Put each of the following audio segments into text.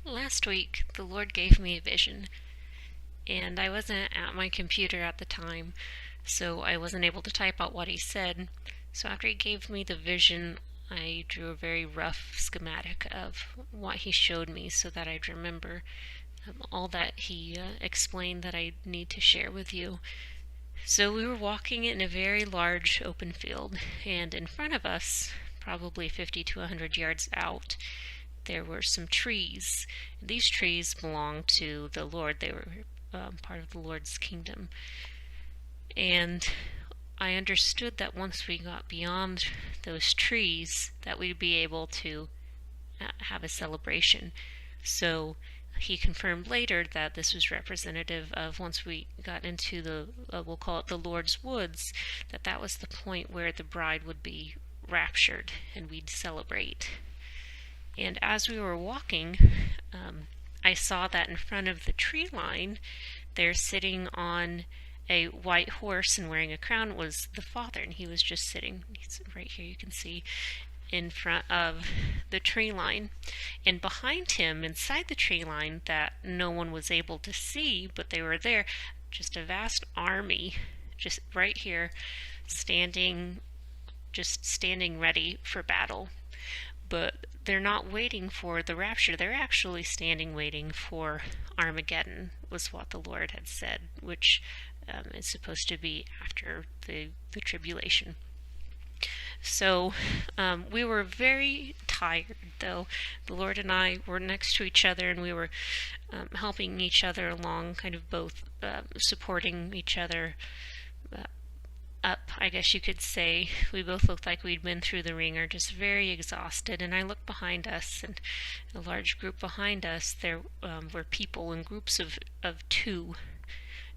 Last week, the Lord gave me a vision, and I wasn't at my computer at the time, so I wasn't able to type out what He said. So after He gave me the vision, I drew a very rough schematic of what He showed me so that I'd remember all that He explained that I need to share with you. So we were walking in a very large open field, and in front of us, probably 50 to 100 yards out, there were some trees. These trees belonged to the Lord. They were part of the Lord's kingdom. And I understood that once we got beyond those trees, that we'd be able to have a celebration. So he confirmed later that this was representative of once we got into the, we'll call it the Lord's woods, that was the point where the bride would be raptured and we'd celebrate. And as we were walking, I saw that in front of the tree line, there sitting on a white horse and wearing a crown was the Father, and he was just sitting, he's right here, you can see, in front of the tree line. And behind him, inside the tree line that no one was able to see, but they were there, just a vast army, just right here, standing ready for battle. But they're not waiting for the rapture. They're actually standing waiting for Armageddon, was what the Lord had said, which is supposed to be after the tribulation. So we were very tired, though. The Lord and I were next to each other, and we were helping each other along, kind of both supporting each other up, I guess you could say. We both looked like we'd been through the ringer, just very exhausted. And I looked behind us, and a large group behind us, there were people in groups of two.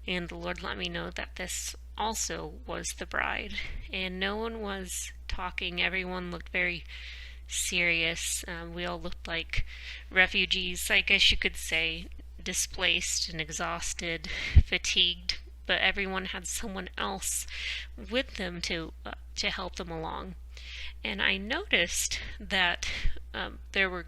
And the Lord let me know that this also was the bride. And no one was talking. Everyone looked very serious. We all looked like refugees, I guess you could say, displaced and exhausted, fatigued. But everyone had someone else with them to help them along. And I noticed that there were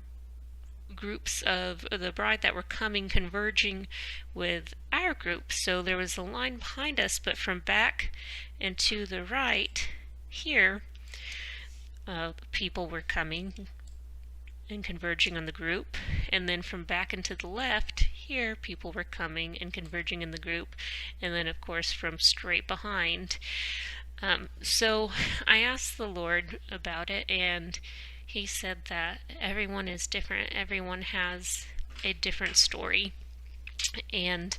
groups of the bride that were coming, converging with our group. So there was a line behind us, but from back and to the right here, people were coming and converging on the group. And then from back and to the left, here people were coming and converging in the group. And then, of course, from straight behind. So I asked the Lord about it, and he said that everyone is different. Everyone has a different story. And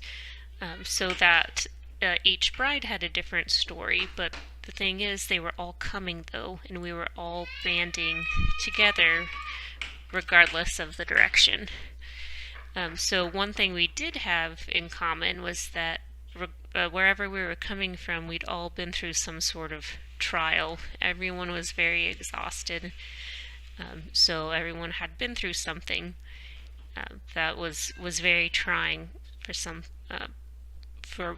so that each bride had a different story, but the thing is, they were all coming, though, and we were all banding together regardless of the direction. So one thing we did have in common was that wherever we were coming from, we'd all been through some sort of trial. Everyone was very exhausted. So everyone had been through something that was very trying for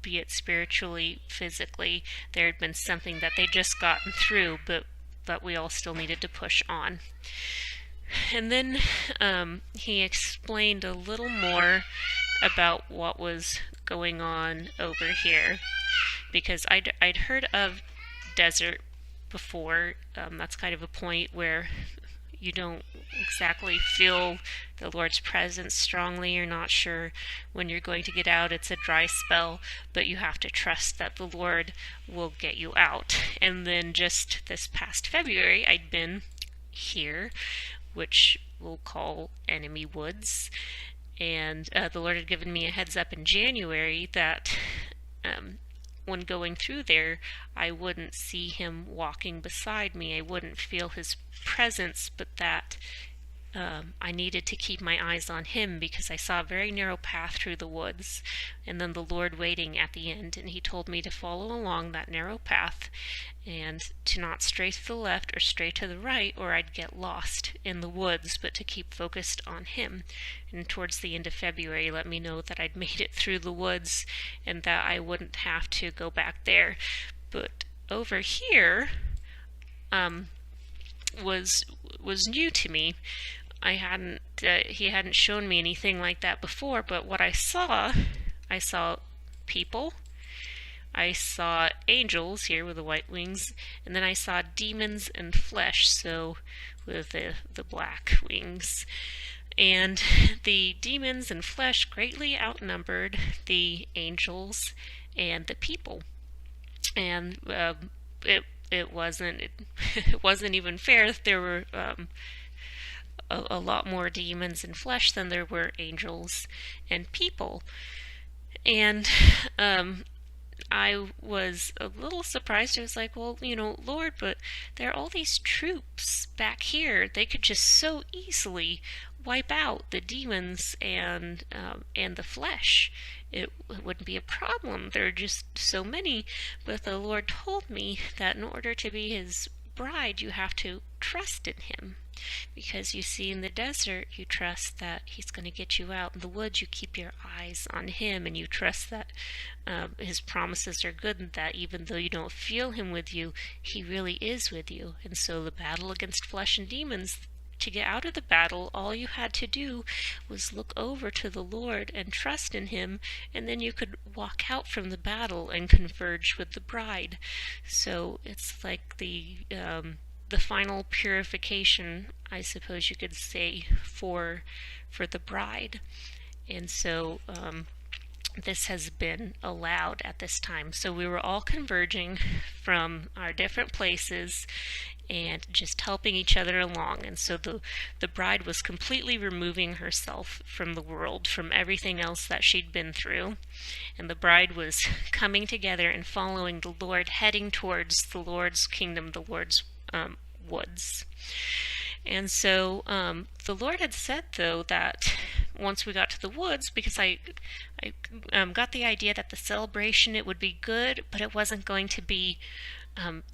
be it spiritually, physically. There had been something that they'd just gotten through, but we all still needed to push on. And then he explained a little more about what was going on over here, because I'd heard of desert before. That's kind of a point where you don't exactly feel the Lord's presence strongly. You're not sure when you're going to get out. It's a dry spell, but you have to trust that the Lord will get you out. And then just this past February, I'd been here, which we'll call enemy woods. And the Lord had given me a heads up in January that when going through there, I wouldn't see him walking beside me. I wouldn't feel his presence, but that I needed to keep my eyes on him, because I saw a very narrow path through the woods, and then the Lord waiting at the end, and he told me to follow along that narrow path and to not stray to the left or stray to the right, or I'd get lost in the woods, but to keep focused on him. And towards the end of February, let me know that I'd made it through the woods and that I wouldn't have to go back there. But over here was new to me. he hadn't shown me anything like that before, but what I saw people, I saw angels here with the white wings, and then I saw demons and flesh, so with the black wings. And the demons and flesh greatly outnumbered the angels and the people. And it wasn't it wasn't even fair. There were a lot more demons and flesh than there were angels and people. And I was a little surprised. I was like, well, Lord, but there are all these troops back here. They could just so easily wipe out the demons and the flesh. It wouldn't be a problem. There are just so many. But the Lord told me that in order to be His bride, you have to trust in Him. Because you see, in the desert, you trust that He's going to get you out. In the woods, you keep your eyes on Him, and you trust that His promises are good, and that even though you don't feel Him with you, He really is with you. And so the battle against flesh and demons, to get out of the battle, all you had to do was look over to the Lord and trust in Him, and then you could walk out from the battle and converge with the bride. So it's like the final purification, I suppose you could say, for the bride. And so this has been allowed at this time. So we were all converging from our different places and just helping each other along. And so the bride was completely removing herself from the world, from everything else that she'd been through. And the bride was coming together and following the Lord, heading towards the Lord's kingdom, the Lord's woods. And so the Lord had said, though, that once we got to the woods, because I got the idea that the celebration, it would be good, but it wasn't going to be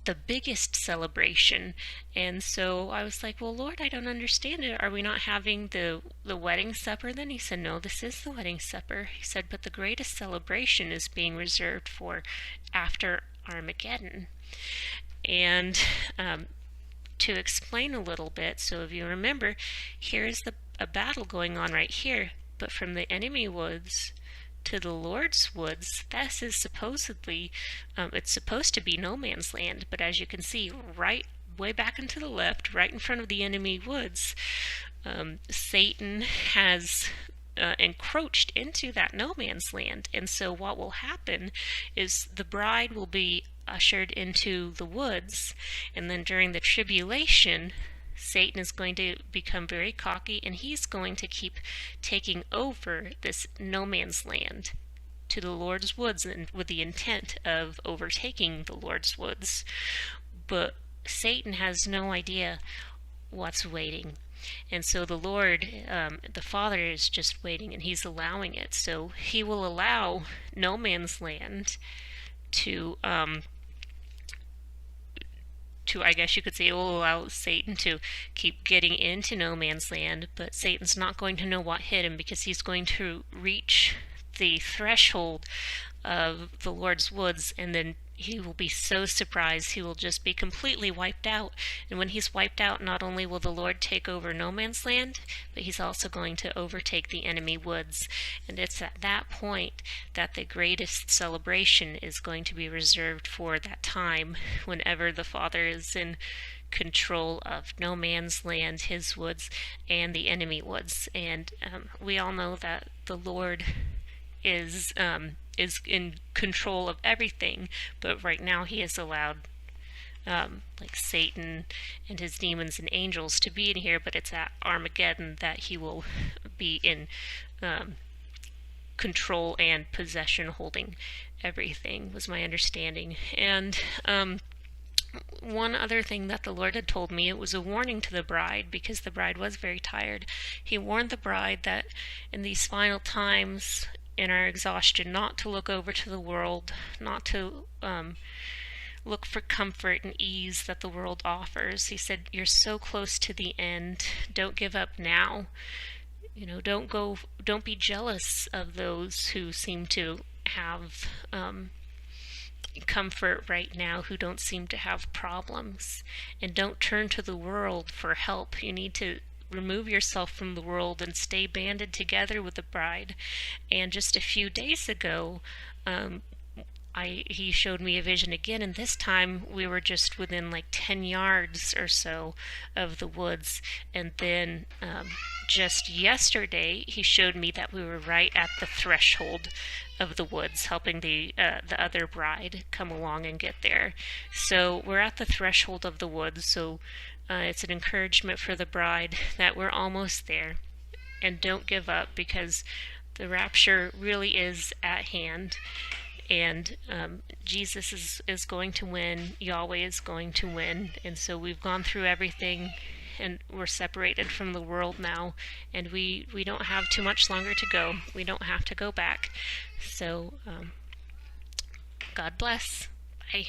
the biggest celebration. And so I was like, well, Lord, I don't understand it. Are we not having the wedding supper then? He said, no, this is the wedding supper. He said, but the greatest celebration is being reserved for after Armageddon. And to explain a little bit, so if you remember, here's a battle going on right here, but from the enemy woods to the Lord's woods, this is supposedly, it's supposed to be no man's land, but as you can see, right way back into the left, right in front of the enemy woods, Satan has encroached into that no man's land. And so what will happen is the bride will be ushered into the woods, and then during the tribulation, Satan is going to become very cocky, and he's going to keep taking over this no man's land to the Lord's woods, and with the intent of overtaking the Lord's woods. But Satan has no idea what's waiting. And so the Lord, the Father, is just waiting, and He's allowing it. So He will allow no man's land to I guess you could say, it will allow Satan to keep getting into no man's land, but Satan's not going to know what hit him, because he's going to reach the threshold of the Lord's woods, and then he will be so surprised he will just be completely wiped out. And when he's wiped out, not only will the Lord take over no man's land, but He's also going to overtake the enemy woods. And it's at that point that the greatest celebration is going to be reserved for that time, whenever the Father is in control of no man's land, His woods, and the enemy woods. And we all know that the Lord is in control of everything, but right now He has allowed like Satan and his demons and angels to be in here, but it's at Armageddon that He will be in control and possession, holding everything, was my understanding. And one other thing that the Lord had told me, it was a warning to the bride, because the bride was very tired. He warned the bride that in these final times, in our exhaustion, not to look over to the world, not to look for comfort and ease that the world offers. He said, you're so close to the end. Don't give up now. Don't be jealous of those who seem to have comfort right now, who don't seem to have problems. And don't turn to the world for help. You need to remove yourself from the world and stay banded together with the bride. And just a few days ago, he showed me a vision again, and this time we were just within like 10 yards or so of the woods. And then just yesterday, he showed me that we were right at the threshold of the woods, helping the other bride come along and get there. So we're at the threshold of the woods, so it's an encouragement for the bride that we're almost there. And don't give up, because the rapture really is at hand. And Jesus is going to win. Yahweh is going to win. And so we've gone through everything, and we're separated from the world now. And we don't have too much longer to go. We don't have to go back. So God bless. Bye.